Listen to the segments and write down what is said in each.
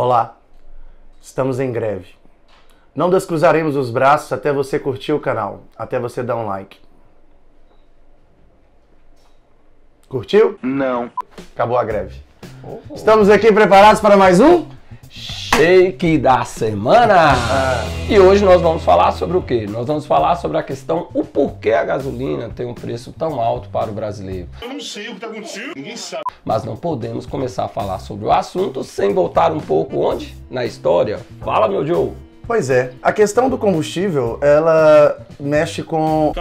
Olá, estamos em greve. Não descruzaremos os braços até você curtir o canal, até você dar um like. Curtiu? Não. Acabou a greve. Estamos aqui preparados para mais um Shake da semana! E hoje nós vamos falar sobre o quê? Nós vamos falar sobre a questão, o porquê a gasolina tem um preço tão alto para o brasileiro. Eu não sei o que está acontecendo, ninguém sabe. Mas não podemos começar a falar sobre o assunto sem voltar um pouco onde? Na história. Fala, meu Joe! Pois é, a questão do combustível, ela mexe com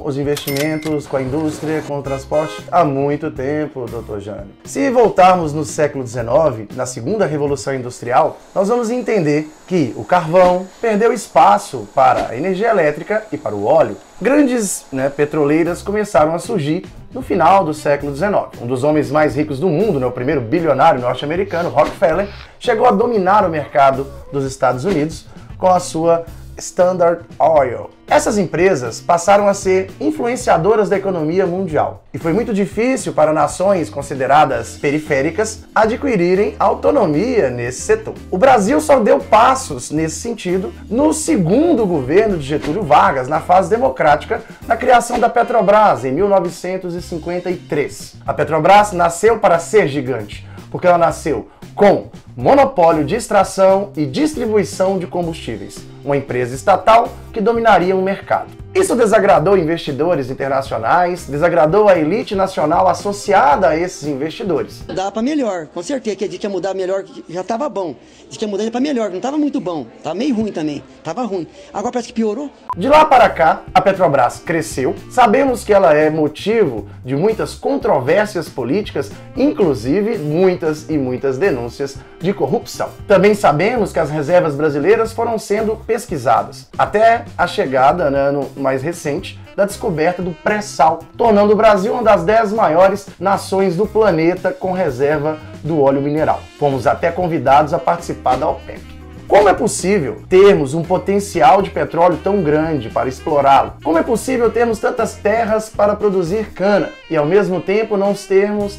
os investimentos, com a indústria, com o transporte há muito tempo, Dr. Jânio. Se voltarmos no século XIX, na segunda revolução industrial, nós vamos entender que o carvão perdeu espaço para a energia elétrica e para o óleo. Grandes petroleiras começaram a surgir no final do século XIX. Um dos homens mais ricos do mundo, o primeiro bilionário norte-americano, Rockefeller, chegou a dominar o mercado dos Estados Unidos com a sua Standard Oil. Essas empresas passaram a ser influenciadoras da economia mundial. E foi muito difícil para nações consideradas periféricas adquirirem autonomia nesse setor. O Brasil só deu passos nesse sentido no segundo governo de Getúlio Vargas, na fase democrática, na criação da Petrobras, em 1953. A Petrobras nasceu para ser gigante, porque ela nasceu com monopólio de extração e distribuição de combustíveis, uma empresa estatal que dominaria o mercado. Isso desagradou investidores internacionais, desagradou a elite nacional associada a esses investidores. Dá para melhor, com certeza que a gente ia mudar melhor, já estava bom. Diz que ia mudar para melhor, não estava muito bom, estava meio ruim também, estava ruim. Agora parece que piorou. De lá para cá, a Petrobras cresceu. Sabemos que ela é motivo de muitas controvérsias políticas, inclusive muitas denúncias de corrupção. Também sabemos que as reservas brasileiras foram sendo pesquisadas, até a chegada, no mais recente, da descoberta do pré-sal, tornando o Brasil uma das 10 maiores nações do planeta com reserva do óleo mineral. Fomos até convidados a participar da OPEP. Como é possível termos um potencial de petróleo tão grande para explorá-lo? Como é possível termos tantas terras para produzir cana e ao mesmo tempo não sermos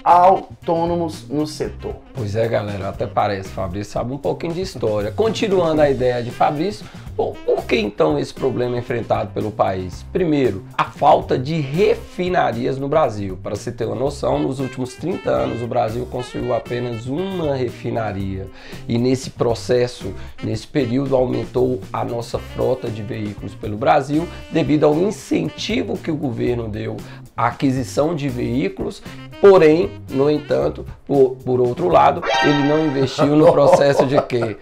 autônomos no setor? Pois é, galera, até parece, Fabrício sabe um pouquinho de história. Continuando a ideia de Fabrício, bom, por que então esse problema enfrentado pelo país? Primeiro, a falta de refinarias no Brasil. Para se ter uma noção, nos últimos 30 anos o Brasil construiu apenas uma refinaria. E nesse processo, nesse período, aumentou a nossa frota de veículos pelo Brasil devido ao incentivo que o governo deu à aquisição de veículos. Porém, no entanto, por outro lado, ele não investiu no processo de quê?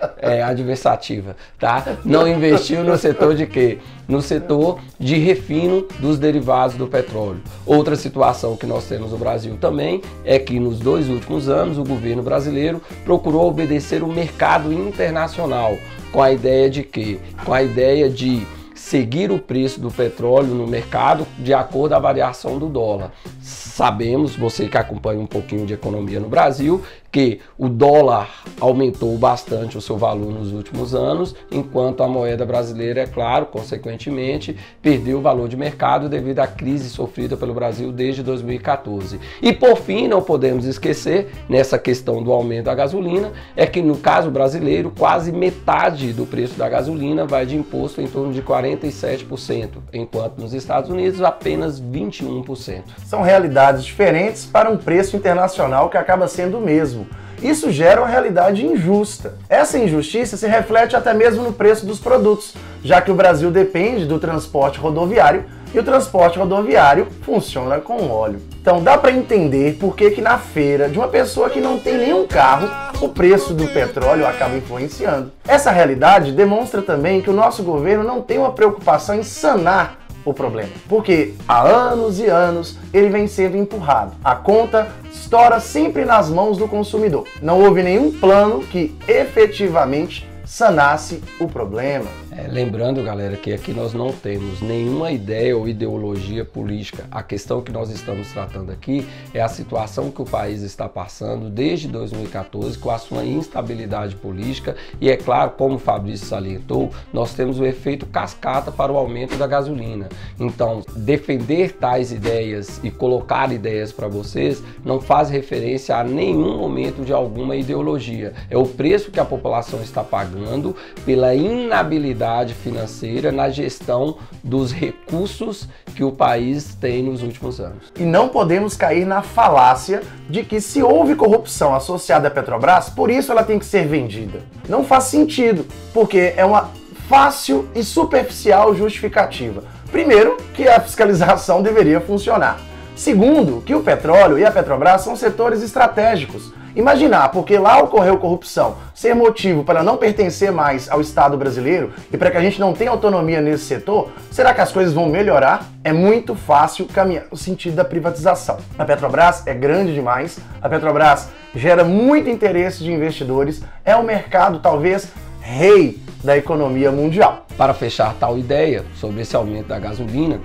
Adversativa, tá? Não investiu no setor de quê? No setor de refino dos derivados do petróleo. Outra situação que nós temos no Brasil também é que nos 2 últimos anos o governo brasileiro procurou obedecer o mercado internacional com a ideia de quê? Com a ideia de seguir o preço do petróleo no mercado de acordo com a variação do dólar. Sabemos, você que acompanha um pouquinho de economia no Brasil, que o dólar aumentou bastante o seu valor nos últimos anos, enquanto a moeda brasileira, é claro, consequentemente, perdeu o valor de mercado devido à crise sofrida pelo Brasil desde 2014. E por fim, não podemos esquecer, nessa questão do aumento da gasolina, é que no caso brasileiro, quase metade do preço da gasolina vai de imposto em torno de 47%, enquanto nos Estados Unidos apenas 21%. São realidades diferentes para um preço internacional que acaba sendo o mesmo. Isso gera uma realidade injusta. Essa injustiça se reflete até mesmo no preço dos produtos, já que o Brasil depende do transporte rodoviário e o transporte rodoviário funciona com óleo. Então dá para entender por que na feira de uma pessoa que não tem nenhum carro, o preço do petróleo acaba influenciando. Essa realidade demonstra também que o nosso governo não tem uma preocupação em sanar o problema, porque há anos e anos ele vem sendo empurrado. A conta estoura sempre nas mãos do consumidor. Não houve nenhum plano que efetivamente sanasse o problema. Lembrando, galera, que aqui nós não temos nenhuma ideia ou ideologia política. A questão que nós estamos tratando aqui é a situação que o país está passando desde 2014 com a sua instabilidade política e, é claro, como o Fabrício salientou, nós temos o efeito cascata para o aumento da gasolina. Então, defender tais ideias e colocar ideias para vocês não faz referência a nenhum momento de alguma ideologia. É o preço que a população está pagando pela inabilidade financeira na gestão dos recursos que o país tem nos últimos anos. E não podemos cair na falácia de que se houve corrupção associada à Petrobras, por isso ela tem que ser vendida. Não faz sentido, porque é uma fácil e superficial justificativa. Primeiro, que a fiscalização deveria funcionar. Segundo, que o petróleo e a Petrobras são setores estratégicos. Imaginar, porque lá ocorreu corrupção, ser motivo para não pertencer mais ao Estado brasileiro e para que a gente não tenha autonomia nesse setor, será que as coisas vão melhorar? É muito fácil caminhar no sentido da privatização. A Petrobras é grande demais, a Petrobras gera muito interesse de investidores, é um mercado talvez rei da economia mundial. Para fechar tal ideia sobre esse aumento da gasolina,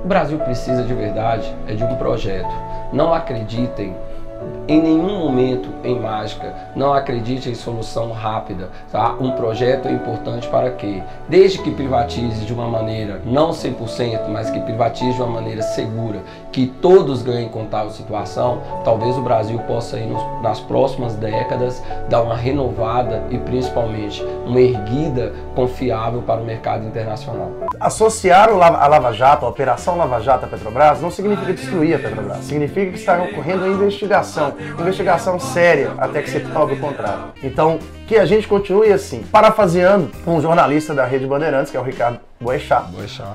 o Brasil precisa de verdade de um projeto. Não acreditem em nenhum momento em mágica, não acredite em solução rápida, tá? Um projeto é importante para quê? Desde que privatize de uma maneira, não 100%, mas que privatize de uma maneira segura, que todos ganhem com tal situação, talvez o Brasil possa ir nas próximas décadas dar uma renovada e principalmente uma erguida confiável para o mercado internacional. Associar a Lava Jato, a Operação Lava Jato à Petrobras, não significa destruir a Petrobras, significa que está ocorrendo uma investigação séria, até que se prove o contrário. Então, que a gente continue assim, parafraseando um jornalista da Rede Bandeirantes, que é o Ricardo Boechat.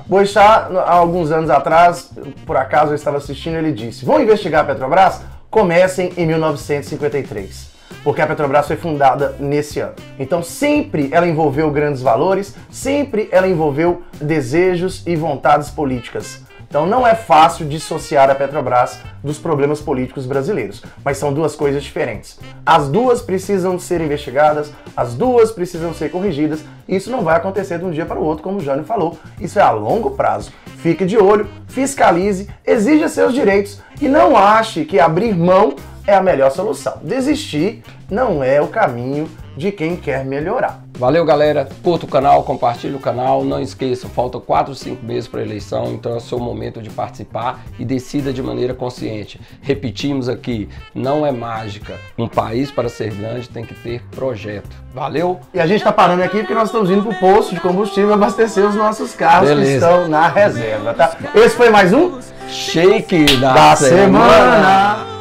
Boechat, há alguns anos atrás, por acaso eu estava assistindo, ele disse: vão investigar a Petrobras? Comecem em 1953. Porque a Petrobras foi fundada nesse ano. Então sempre ela envolveu grandes valores, sempre ela envolveu desejos e vontades políticas. Então não é fácil dissociar a Petrobras dos problemas políticos brasileiros, mas são duas coisas diferentes. As duas precisam ser investigadas, as duas precisam ser corrigidas, e isso não vai acontecer de um dia para o outro, como o Jânio falou. Isso é a longo prazo. Fique de olho, fiscalize, exija seus direitos e não ache que abrir mão é a melhor solução. Desistir não é o caminho de quem quer melhorar. Valeu, galera. Curta o canal, compartilhe o canal. Não esqueça, faltam 4 ou 5 meses para a eleição, então é o seu momento de participar e decida de maneira consciente. Repetimos aqui, não é mágica. Um país, para ser grande, tem que ter projeto. Valeu? E a gente está parando aqui porque nós estamos indo para o posto de combustível abastecer os nossos carros que estão na reserva, tá? Esse foi mais um Shake da semana.